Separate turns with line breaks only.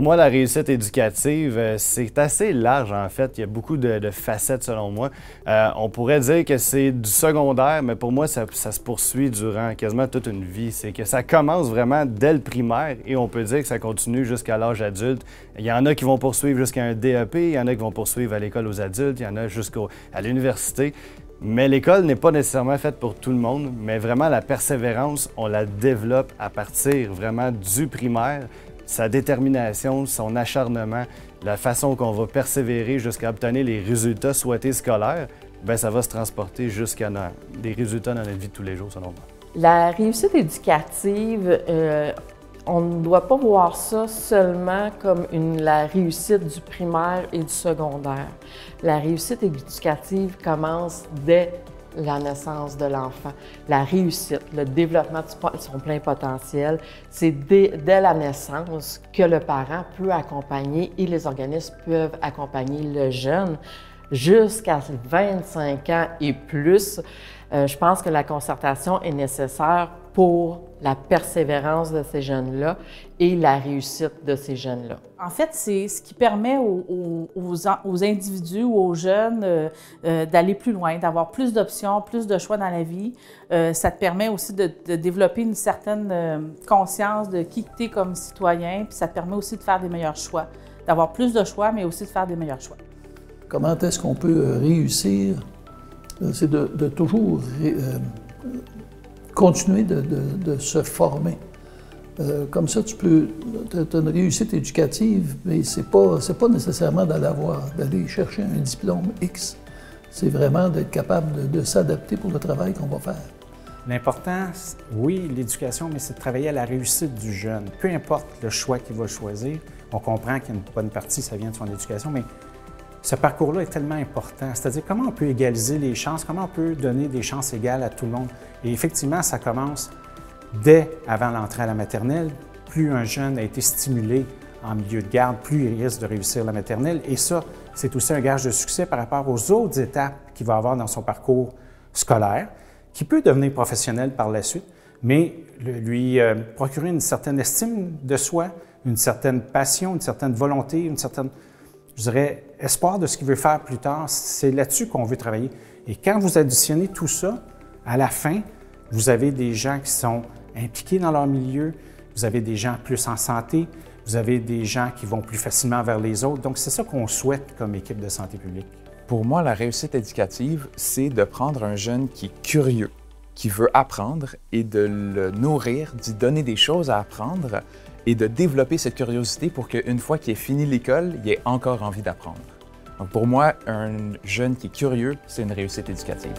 Pour moi, la réussite éducative, c'est assez large en fait. Il y a beaucoup de facettes selon moi. On pourrait dire que c'est du secondaire, mais pour moi, ça se poursuit durant quasiment toute une vie. C'est que ça commence vraiment dès le primaire et on peut dire que ça continue jusqu'à l'âge adulte. Il y en a qui vont poursuivre jusqu'à un DEP, il y en a qui vont poursuivre à l'école aux adultes, il y en a jusqu'à l'université. Mais l'école n'est pas nécessairement faite pour tout le monde, mais vraiment la persévérance, on la développe à partir vraiment du primaire. Sa détermination, son acharnement, la façon qu'on va persévérer jusqu'à obtenir les résultats souhaités scolaires, bien, ça va se transporter jusqu'à des résultats dans notre vie de tous les jours, selon moi.
La réussite éducative, on ne doit pas voir ça seulement comme la réussite du primaire et du secondaire. La réussite éducative commence dès la naissance de l'enfant. La réussite, le développement de son plein potentiel, c'est dès la naissance que le parent peut accompagner et les organismes peuvent accompagner le jeune jusqu'à 25 ans et plus. Je pense que la concertation est nécessaire pour la persévérance de ces jeunes-là et la réussite de ces jeunes-là.
En fait, c'est ce qui permet aux individus ou aux jeunes d'aller plus loin, d'avoir plus d'options, plus de choix dans la vie. Ça te permet aussi de développer une certaine conscience de qui tu es comme citoyen, puis ça te permet aussi de faire des meilleurs choix, d'avoir plus de choix, mais aussi de faire des meilleurs choix.
Comment est-ce qu'on peut réussir? C'est de toujours continuer de se former. Comme ça, tu as une réussite éducative, mais c'est pas nécessairement d'aller chercher un diplôme X. C'est vraiment d'être capable de s'adapter pour le travail qu'on va faire.
L'important, oui, l'éducation, mais c'est de travailler à la réussite du jeune. Peu importe le choix qu'il va choisir, on comprend qu'il y a une bonne partie, ça vient de son éducation, mais ce parcours-là est tellement important. C'est-à-dire comment on peut égaliser les chances, comment on peut donner des chances égales à tout le monde. Et effectivement, ça commence dès avant l'entrée à la maternelle. Plus un jeune a été stimulé en milieu de garde, plus il risque de réussir la maternelle. Et ça, c'est aussi un gage de succès par rapport aux autres étapes qu'il va avoir dans son parcours scolaire, qui peut devenir professionnel par la suite, mais lui procurer une certaine estime de soi, une certaine passion, une certaine volonté, une certaine, je dirais, espoir de ce qu'il veut faire plus tard. C'est là-dessus qu'on veut travailler. Et quand vous additionnez tout ça, à la fin, vous avez des gens qui sont impliqués dans leur milieu, vous avez des gens plus en santé, vous avez des gens qui vont plus facilement vers les autres. Donc, c'est ça qu'on souhaite comme équipe de santé publique.
Pour moi, la réussite éducative, c'est de prendre un jeune qui est curieux, qui veut apprendre et de le nourrir, d'y donner des choses à apprendre et de développer cette curiosité pour qu'une fois qu'il ait fini l'école, il ait encore envie d'apprendre. Donc pour moi, un jeune qui est curieux, c'est une réussite éducative.